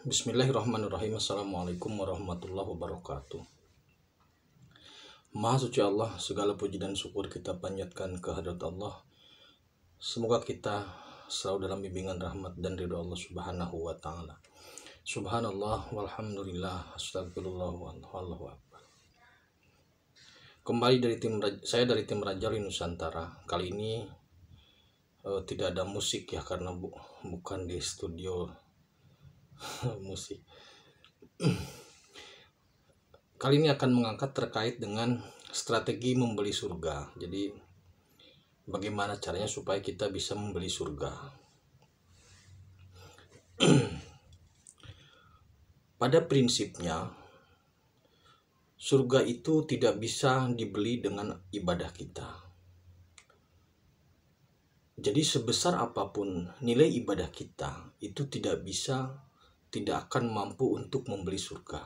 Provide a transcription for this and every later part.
Bismillahirrahmanirrahim. Assalamualaikum warahmatullahi wabarakatuh. Maha suci Allah, segala puji dan syukur kita panjatkan kehadirat Allah. Semoga kita selalu dalam bimbingan rahmat dan ridho Allah Subhanahu wa taala. Subhanallah walhamdulillah, astagfirullah wallahu akbar. Kembali saya dari tim Rajali Nusantara. Kali ini tidak ada musik ya, karena bukan di studio musik. Kali ini akan mengangkat terkait dengan strategi membeli surga. Jadi bagaimana caranya supaya kita bisa membeli surga. Pada prinsipnya surga itu tidak bisa dibeli dengan ibadah kita. Jadi sebesar apapun nilai ibadah kita itu tidak akan mampu untuk membeli surga.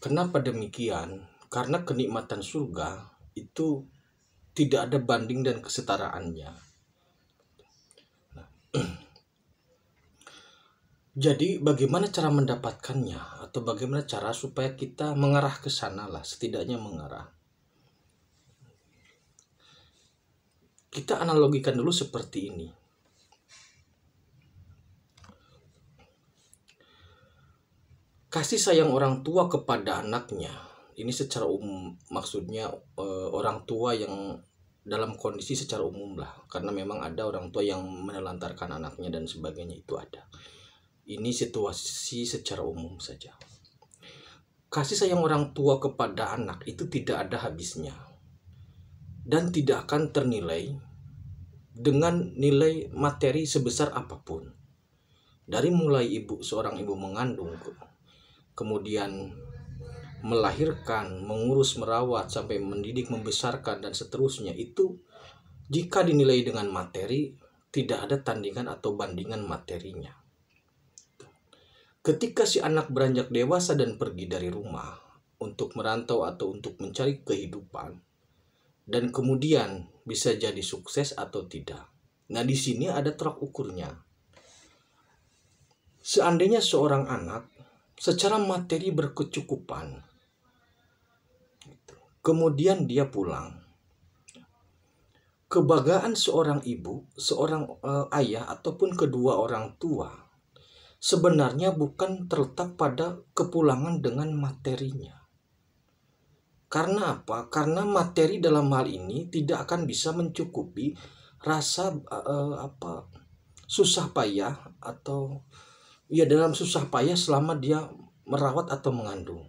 Kenapa demikian? Karena kenikmatan surga itu tidak ada banding dan kesetaraannya. Jadi bagaimana cara mendapatkannya, atau bagaimana cara supaya kita mengarah ke sana lah, setidaknya mengarah. Kita analogikan dulu seperti ini. Kasih sayang orang tua kepada anaknya, ini secara umum, maksudnya orang tua yang dalam kondisi secara umum lah, karena memang ada orang tua yang menelantarkan anaknya dan sebagainya, itu ada. Ini situasi secara umum saja. Kasih sayang orang tua kepada anak itu tidak ada habisnya dan tidak akan ternilai dengan nilai materi sebesar apapun. Dari mulai seorang ibu mengandung, kemudian melahirkan, mengurus, merawat, sampai mendidik, membesarkan, dan seterusnya, itu jika dinilai dengan materi, tidak ada tandingan atau bandingan materinya. Ketika si anak beranjak dewasa dan pergi dari rumah untuk merantau atau untuk mencari kehidupan, dan kemudian bisa jadi sukses atau tidak. Nah, di sini ada tolak ukurnya. Seandainya seorang anak secara materi berkecukupan, kemudian dia pulang, kebanggaan seorang ibu, seorang ayah, ataupun kedua orang tua sebenarnya bukan terletak pada kepulangan dengan materinya. Karena apa? Karena materi dalam hal ini tidak akan bisa mencukupi rasa susah payah, atau ya dalam susah payah selama dia merawat atau mengandung.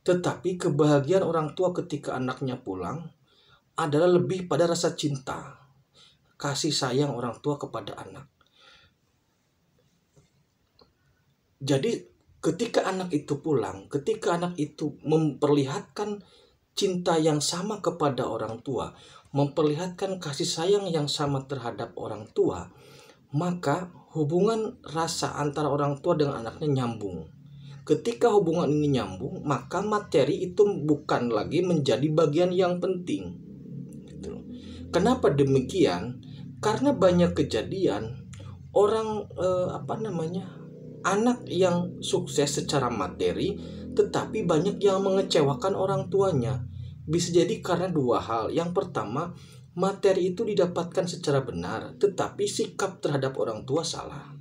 Tetapi kebahagiaan orang tua ketika anaknya pulang adalah lebih pada rasa cinta, kasih sayang orang tua kepada anak. Jadi ketika anak itu pulang, ketika anak itu memperlihatkan cinta yang sama kepada orang tua, memperlihatkan kasih sayang yang sama terhadap orang tua, maka hubungan rasa antara orang tua dengan anaknya nyambung. Ketika hubungan ini nyambung, maka materi itu bukan lagi menjadi bagian yang penting. Kenapa demikian? Karena banyak kejadian orang anak yang sukses secara materi, tetapi banyak yang mengecewakan orang tuanya. Bisa jadi karena dua hal. Yang pertama, materi itu didapatkan secara benar, tetapi sikap terhadap orang tua salah.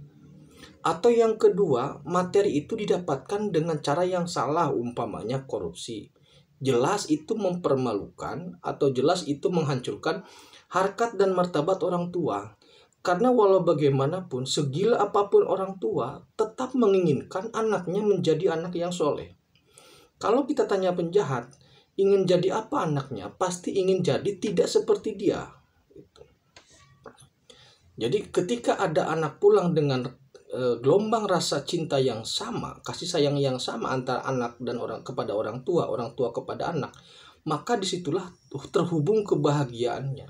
Atau yang kedua, materi itu didapatkan dengan cara yang salah, umpamanya korupsi. Jelas itu mempermalukan, atau jelas itu menghancurkan harkat dan martabat orang tua. Karena walau bagaimanapun, segila apapun orang tua tetap menginginkan anaknya menjadi anak yang soleh. Kalau kita tanya penjahat, ingin jadi apa anaknya? Pasti ingin jadi tidak seperti dia. Jadi ketika ada anak pulang dengan gelombang rasa cinta yang sama, kasih sayang yang sama antara anak dan orang tua kepada anak, maka disitulah terhubung kebahagiaannya.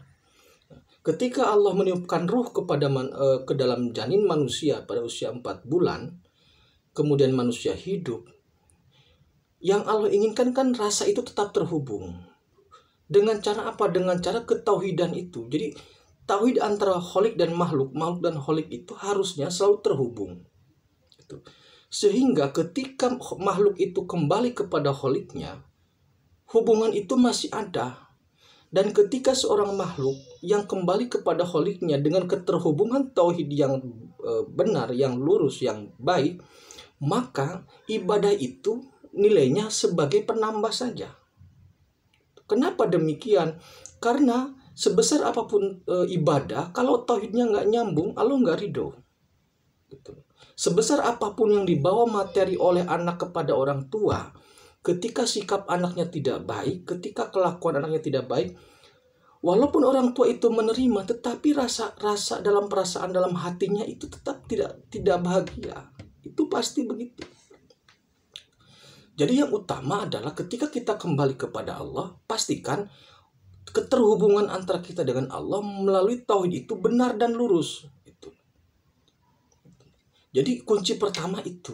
Ketika Allah meniupkan ruh ke dalam janin manusia pada usia 4 bulan, kemudian manusia hidup, yang Allah inginkan kan rasa itu tetap terhubung. Dengan cara apa? Dengan cara ketauhidan itu. Jadi tauhid antara kholik dan makhluk dan kholik itu harusnya selalu terhubung. gitu. Sehingga ketika makhluk itu kembali kepada kholiknya, hubungan itu masih ada. Dan ketika seorang makhluk yang kembali kepada kholiknya dengan keterhubungan tauhid yang benar, yang lurus, yang baik, maka ibadah itu nilainya sebagai penambah saja. Kenapa demikian? Karena sebesar apapun ibadah, kalau tauhidnya nggak nyambung, Allah nggak ridho. Gitu. Sebesar apapun yang dibawa materi oleh anak kepada orang tua, ketika sikap anaknya tidak baik, ketika kelakuan anaknya tidak baik, walaupun orang tua itu menerima, tetapi rasa dalam perasaan dalam hatinya itu tetap tidak bahagia. Itu pasti begitu. Jadi yang utama adalah ketika kita kembali kepada Allah, pastikan keterhubungan antara kita dengan Allah melalui tauhid itu benar dan lurus. Jadi kunci pertama itu.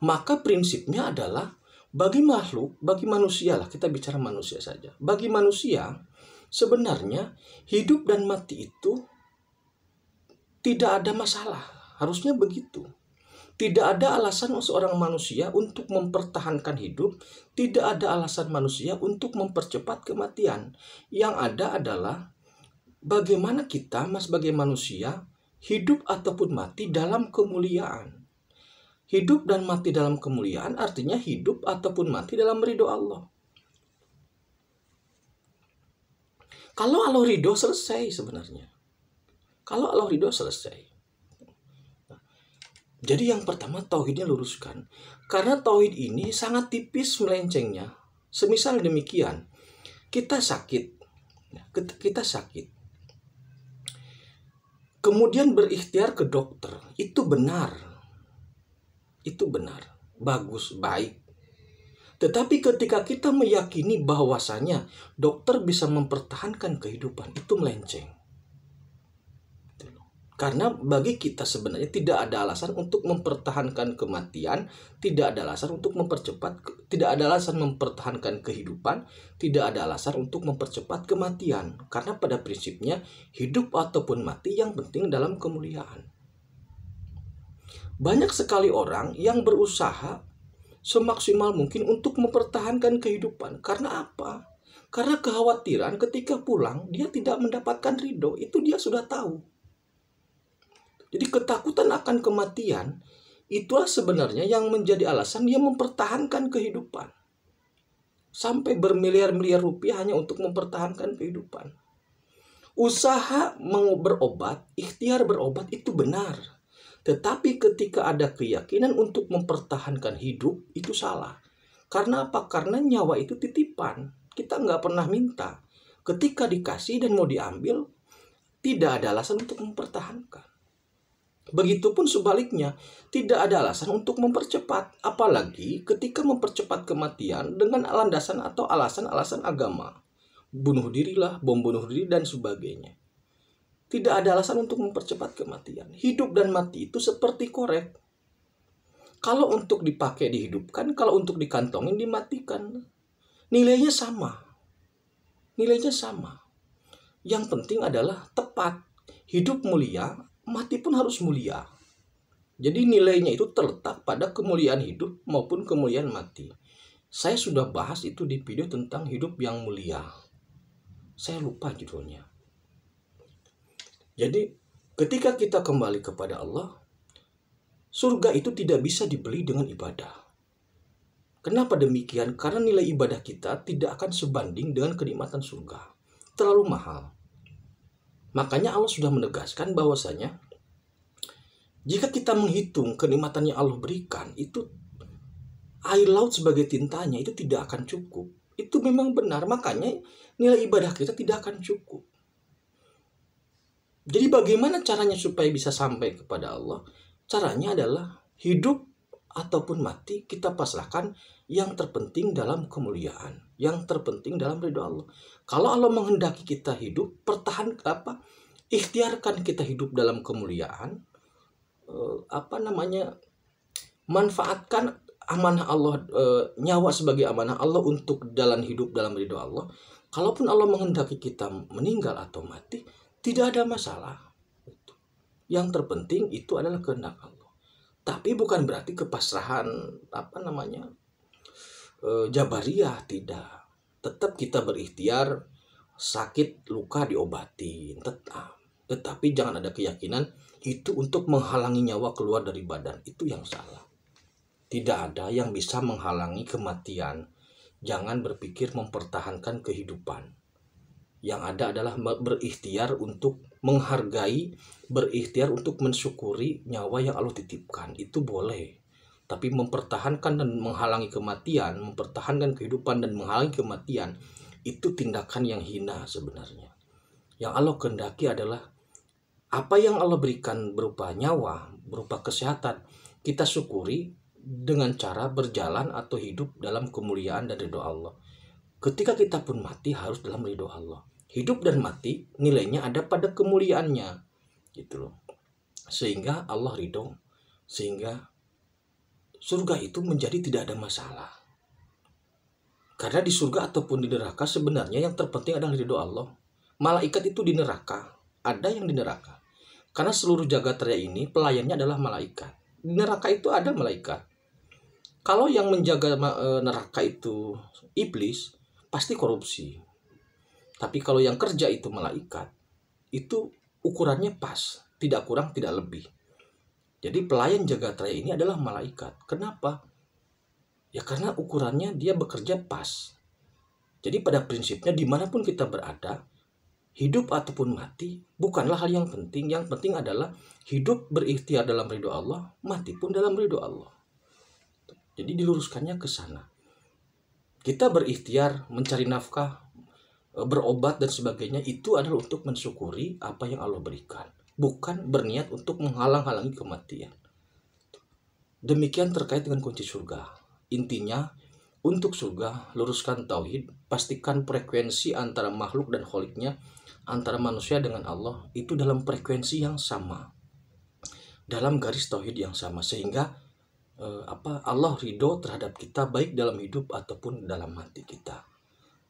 Maka prinsipnya adalah bagi makhluk, bagi manusia lah, kita bicara manusia saja. Bagi manusia, sebenarnya hidup dan mati itu tidak ada masalah. Harusnya begitu. Tidak ada alasan seorang manusia untuk mempertahankan hidup. Tidak ada alasan manusia untuk mempercepat kematian. Yang ada adalah bagaimana kita sebagai manusia hidup ataupun mati dalam kemuliaan. Hidup dan mati dalam kemuliaan artinya hidup ataupun mati dalam ridho Allah. Kalau Allah ridho selesai sebenarnya. Kalau Allah ridho selesai. Jadi yang pertama tauhidnya luruskan. Karena tauhid ini sangat tipis melencengnya. Semisal demikian, kita sakit. Kemudian berikhtiar ke dokter. Itu benar. Bagus, baik. Tetapi ketika kita meyakini bahwasanya dokter bisa mempertahankan kehidupan, itu melenceng. Karena bagi kita sebenarnya tidak ada alasan untuk mempertahankan kematian, tidak ada alasan untuk tidak ada alasan mempertahankan kehidupan, tidak ada alasan untuk mempercepat kematian. Karena pada prinsipnya hidup ataupun mati yang penting dalam kemuliaan. Banyak sekali orang yang berusaha semaksimal mungkin untuk mempertahankan kehidupan. Karena apa? Karena kekhawatiran ketika pulang dia tidak mendapatkan ridho, itu dia sudah tahu. Jadi ketakutan akan kematian itulah sebenarnya yang menjadi alasan dia mempertahankan kehidupan. Sampai bermiliar-miliar rupiah hanya untuk mempertahankan kehidupan. Usaha berobat, ikhtiar berobat itu benar. Tetapi ketika ada keyakinan untuk mempertahankan hidup, itu salah. Karena apa? Karena nyawa itu titipan. Kita nggak pernah minta. Ketika dikasih dan mau diambil, tidak ada alasan untuk mempertahankan. Begitupun sebaliknya, tidak ada alasan untuk mempercepat. Apalagi ketika mempercepat kematian dengan landasan atau alasan-alasan agama. Bunuh dirilah, bom bunuh diri, dan sebagainya. Tidak ada alasan untuk mempercepat kematian. Hidup dan mati itu seperti korek. Kalau untuk dipakai dihidupkan, kalau untuk dikantongin dimatikan. Nilainya sama. Yang penting adalah tepat. Hidup mulia, mati pun harus mulia. Jadi nilainya itu terletak pada kemuliaan hidup maupun kemuliaan mati. Saya sudah bahas itu di video tentang hidup yang mulia. Saya lupa judulnya. Jadi ketika kita kembali kepada Allah, surga itu tidak bisa dibeli dengan ibadah. Kenapa demikian? Karena nilai ibadah kita tidak akan sebanding dengan kenikmatan surga. Terlalu mahal. Makanya Allah sudah menegaskan bahwasanya jika kita menghitung kenikmatan yang Allah berikan, itu air laut sebagai tintanya itu tidak akan cukup. Itu memang benar, makanya nilai ibadah kita tidak akan cukup. Jadi bagaimana caranya supaya bisa sampai kepada Allah? Caranya adalah hidup ataupun mati kita pasrahkan, yang terpenting dalam kemuliaan, yang terpenting dalam ridho Allah. Kalau Allah menghendaki kita hidup, ikhtiarkan kita hidup dalam kemuliaan, manfaatkan amanah Allah, nyawa sebagai amanah Allah untuk jalan hidup dalam ridho Allah. Kalaupun Allah menghendaki kita meninggal atau mati, tidak ada masalah. Yang terpenting itu adalah kehendak Allah. Tapi bukan berarti kepasrahan jabariyah, tidak. Tetap kita berikhtiar, sakit luka diobatin, tetap. Tetapi jangan ada keyakinan itu untuk menghalangi nyawa keluar dari badan. Itu yang salah. Tidak ada yang bisa menghalangi kematian. Jangan berpikir mempertahankan kehidupan. Yang ada adalah berikhtiar untuk menghargai, berikhtiar untuk mensyukuri nyawa yang Allah titipkan. Itu boleh. Tapi mempertahankan dan menghalangi kematian, mempertahankan kehidupan dan menghalangi kematian, itu tindakan yang hina sebenarnya. Yang Allah kehendaki adalah apa yang Allah berikan berupa nyawa, berupa kesehatan, kita syukuri dengan cara berjalan atau hidup dalam kemuliaan dan ridho Allah. Ketika kita pun mati harus dalam ridho Allah. Hidup dan mati nilainya ada pada kemuliaannya, gitu loh. Sehingga Allah ridho, sehingga surga itu menjadi tidak ada masalah. Karena di surga ataupun di neraka sebenarnya yang terpenting adalah ridho Allah. Malaikat itu di neraka, ada yang di neraka. Karena seluruh jagat raya ini pelayannya adalah malaikat. Di neraka itu ada malaikat. Kalau yang menjaga neraka itu iblis, pasti korupsi. Tapi kalau yang kerja itu malaikat, itu ukurannya pas, tidak kurang, tidak lebih. Jadi pelayan jagat raya ini adalah malaikat. Kenapa? Ya karena ukurannya dia bekerja pas. Jadi pada prinsipnya dimanapun kita berada, hidup ataupun mati bukanlah hal yang penting. Yang penting adalah hidup berikhtiar dalam ridho Allah, mati pun dalam ridho Allah. Jadi diluruskannya ke sana. Kita berikhtiar mencari nafkah, berobat dan sebagainya, itu adalah untuk mensyukuri apa yang Allah berikan, bukan berniat untuk menghalang-halangi kematian. Demikian terkait dengan kunci surga. Intinya, untuk surga, luruskan tauhid, pastikan frekuensi antara makhluk dan kholiknya, antara manusia dengan Allah, itu dalam frekuensi yang sama, dalam garis tauhid yang sama, sehingga Allah ridho terhadap kita baik dalam hidup ataupun dalam mati kita.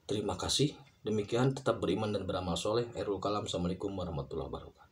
Terima kasih. Demikian, tetap beriman dan beramal soleh. Akhirul kalam. Assalamualaikum warahmatullahi wabarakatuh.